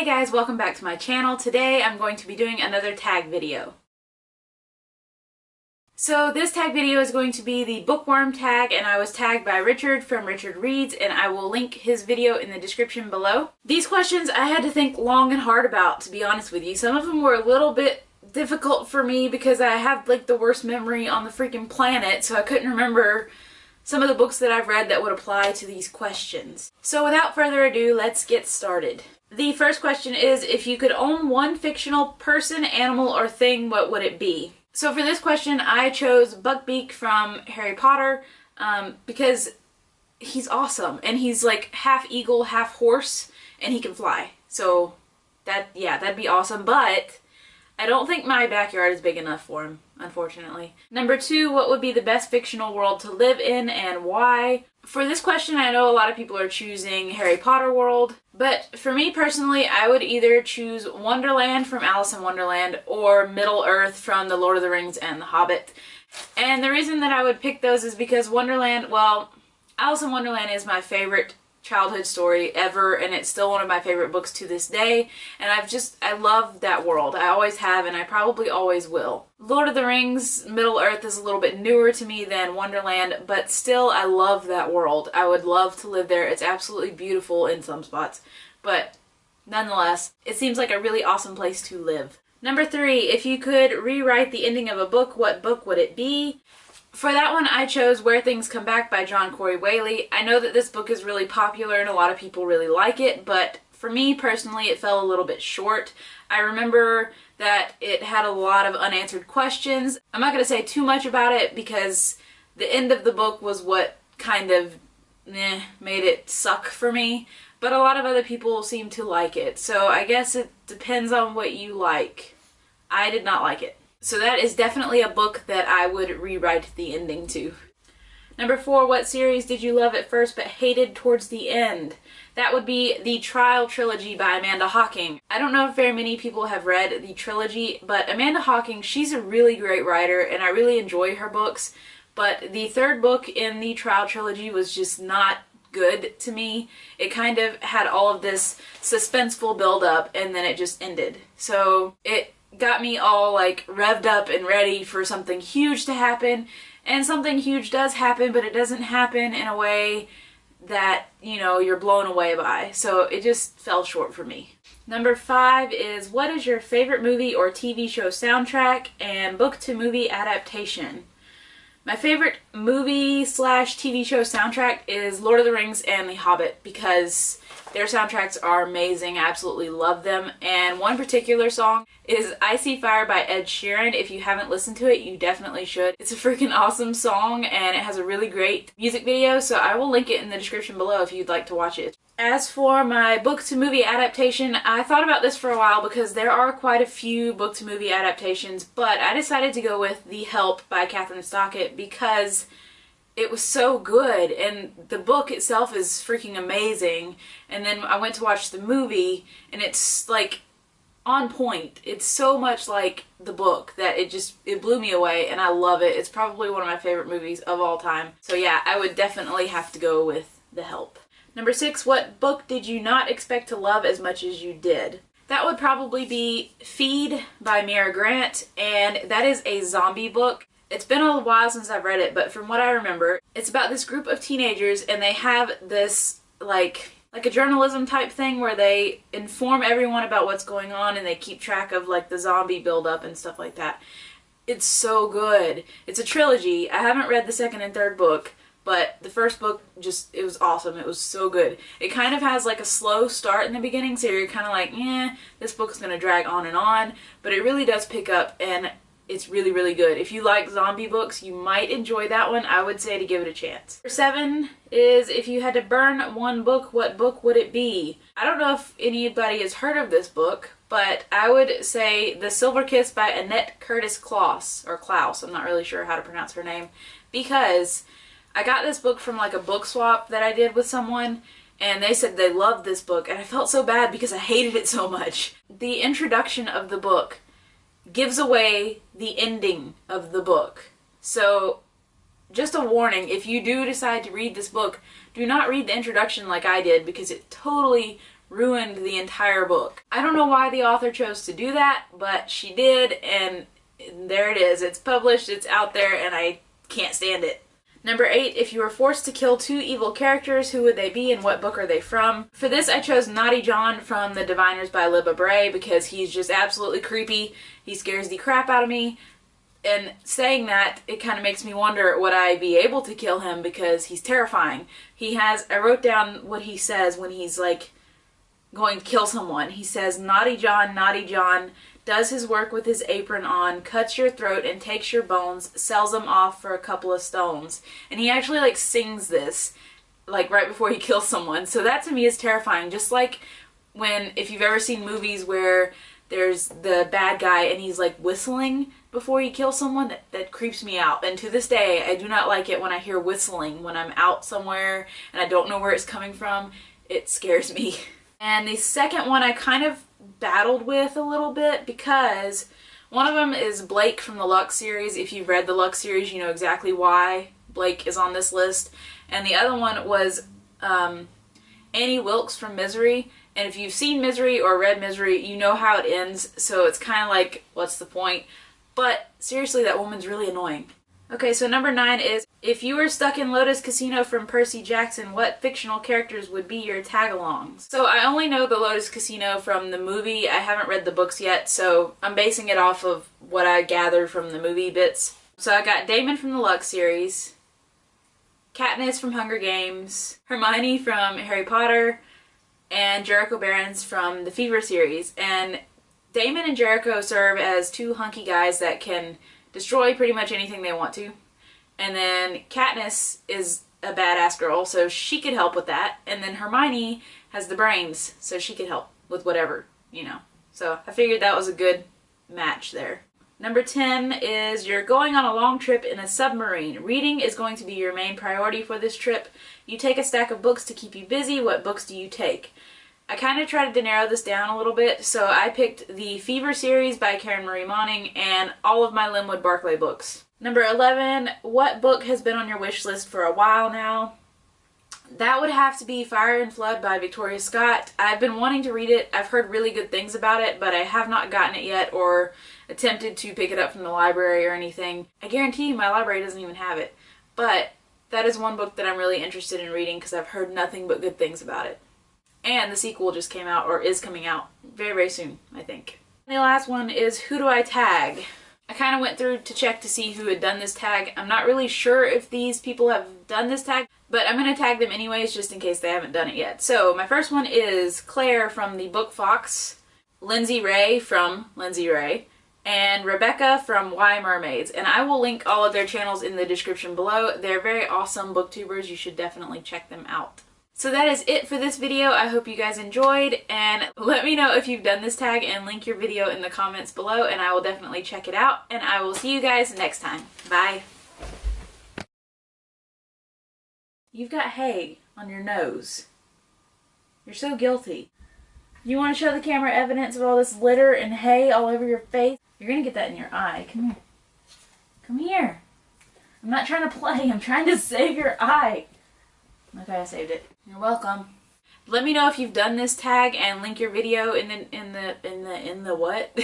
Hey guys, welcome back to my channel. Today I'm going to be doing another tag video. So this tag video is going to be the bookworm tag, and I was tagged by Richard from Richard Reads, and I will link his video in the description below. These questions I had to think long and hard about, to be honest with you. Some of them were a little bit difficult for me because I have like the worst memory on the freaking planet, so I couldn't remember some of the books that I've read that would apply to these questions. So without further ado, let's get started. The first question is, if you could own one fictional person, animal, or thing, what would it be? So for this question, I chose Buckbeak from Harry Potter because he's awesome, and he's like half eagle, half horse, and he can fly. So that'd be awesome, but I don't think my backyard is big enough for him, unfortunately. Number 2, what would be the best fictional world to live in and why? For this question, I know a lot of people are choosing Harry Potter world, but for me personally, I would either choose Wonderland from Alice in Wonderland or Middle-earth from The Lord of the Rings and The Hobbit. And the reason that I would pick those is because Wonderland, well, Alice in Wonderland is my favorite childhood story ever, and it's still one of my favorite books to this day, and I love that world. I always have, and I probably always will. Lord of the Rings, Middle-earth is a little bit newer to me than Wonderland, but still I love that world. I would love to live there. It's absolutely beautiful in some spots, but nonetheless, it seems like a really awesome place to live. Number 3, if you could rewrite the ending of a book, what book would it be? For that one, I chose Where Things Come Back by John Corey Whaley. I know that this book is really popular and a lot of people really like it, but for me personally, it fell a little bit short. I remember that it had a lot of unanswered questions. I'm not going to say too much about it because the end of the book was what kind of made it suck for me, but a lot of other people seem to like it, so I guess it depends on what you like. I did not like it. So that is definitely a book that I would rewrite the ending to. Number 4, what series did you love at first but hated towards the end? That would be the Trial Trilogy by Amanda Hocking. I don't know if very many people have read the trilogy, but Amanda Hocking, she's a really great writer, and I really enjoy her books, but the third book in the Trial Trilogy was just not good to me. It kind of had all of this suspenseful build-up, and then it just ended. So it got me all like revved up and ready for something huge to happen, and something huge does happen, but it doesn't happen in a way that, you know, you're blown away by. So it just fell short for me. Number 5 is, what is your favorite movie or TV show soundtrack and book to movie adaptation? My favorite movie/TV show soundtrack is Lord of the Rings and The Hobbit because their soundtracks are amazing. I absolutely love them. And one particular song is I See Fire by Ed Sheeran. If you haven't listened to it, you definitely should. It's a freaking awesome song, and it has a really great music video, so I will link it in the description below if you'd like to watch it. As for my book to movie adaptation, I thought about this for a while because there are quite a few book to movie adaptations, but I decided to go with The Help by Kathryn Stockett because it was so good, and the book itself is freaking amazing. And then I went to watch the movie, and it's like on point. It's so much like the book that it blew me away, and I love it. It's probably one of my favorite movies of all time. So yeah, I would definitely have to go with The Help. Number 6, what book did you not expect to love as much as you did? That would probably be Feed by Mira Grant, and that is a zombie book. It's been a while since I've read it, but from what I remember, it's about this group of teenagers, and they have this like a journalism type thing where they inform everyone about what's going on, and they keep track of like the zombie buildup and stuff like that. It's so good. It's a trilogy. I haven't read the second and third book, but the first book it was awesome. It was so good. It kind of has like a slow start in the beginning, so you're kind of like, this book's gonna drag on, but it really does pick up, and it's really, really good. If you like zombie books, you might enjoy that one. I would say to give it a chance. Number 7 is, if you had to burn one book, what book would it be? I don't know if anybody has heard of this book, but I would say The Silver Kiss by Annette Curtis Kloss, or Klaus, I'm not really sure how to pronounce her name, because I got this book from like a book swap that I did with someone, and they said they loved this book, and I felt so bad because I hated it so much. The introduction of the book gives away the ending of the book. So just a warning, if you do decide to read this book, do not read the introduction like I did because it totally ruined the entire book. I don't know why the author chose to do that, but she did, and there it is. It's published, it's out there, and I can't stand it. Number 8, if you were forced to kill 2 evil characters, who would they be and what book are they from? For this, I chose Naughty John from The Diviners by Libba Bray because he's just absolutely creepy. He scares the crap out of me. And saying that, it kind of makes me wonder, would I be able to kill him because he's terrifying. I wrote down what he says when he's like going to kill someone. He says, Naughty John, does his work with his apron on, cuts your throat and takes your bones, sells them off for a couple of stones. And he actually like sings this like right before he kills someone. So that to me is terrifying. Just like if you've ever seen movies where there's the bad guy and he's like whistling before he kills someone, that creeps me out. And to this day, I do not like it when I hear whistling when I'm out somewhere and I don't know where it's coming from. It scares me. And the second one I kind of battled with a little bit because one of them is Blake from the Lux series. If you've read the Lux series, you know exactly why Blake is on this list. And the other one was Annie Wilkes from Misery. And if you've seen Misery or read Misery, you know how it ends. So it's kind of like, what's the point? But seriously, that woman's really annoying. Okay, so number 9 is, if you were stuck in Lotus Casino from Percy Jackson, what fictional characters would be your tag-alongs? So I only know the Lotus Casino from the movie. I haven't read the books yet, so I'm basing it off of what I gathered from the movie bits. So I got Damon from the Lux series, Katniss from Hunger Games, Hermione from Harry Potter, and Jericho Barrons from the Fever series. And Damon and Jericho serve as 2 hunky guys that can destroy pretty much anything they want to. And then Katniss is a badass girl, so she could help with that. And then Hermione has the brains, so she could help with whatever, you know. So I figured that was a good match there. Number 10 is, you're going on a long trip in a submarine. Reading is going to be your main priority for this trip. You take a stack of books to keep you busy. What books do you take? I kind of tried to narrow this down a little bit, so I picked the Fever series by Karen Marie Moning and all of my Linwood Barclay books. Number 11, what book has been on your wish list for a while now? That would have to be Fire and Flood by Victoria Scott. I've been wanting to read it. I've heard really good things about it, but I have not gotten it yet or attempted to pick it up from the library or anything. I guarantee you my library doesn't even have it. But that is one book that I'm really interested in reading because I've heard nothing but good things about it. And the sequel just came out, or is coming out very, very soon, I think. And the last one is, who do I tag? I kind of went through to check to see who had done this tag. I'm not really sure if these people have done this tag, but I'm going to tag them anyways just in case they haven't done it yet. So my first one is Claire from the book Fox, Lindsay Ray from Lindsay Ray, and Rebecca from Why Mermaids. And I will link all of their channels in the description below. They're very awesome booktubers. You should definitely check them out. So that is it for this video. I hope you guys enjoyed, and let me know if you've done this tag and link your video in the comments below, and I will definitely check it out, and I will see you guys next time. Bye. You've got hay on your nose. You're so guilty. You want to show the camera evidence of all this litter and hay all over your face? You're gonna get that in your eye. Come here. Come here. I'm not trying to play. I'm trying to save your eye. Okay, I saved it. You're welcome. Let me know if you've done this tag and link your video in the what?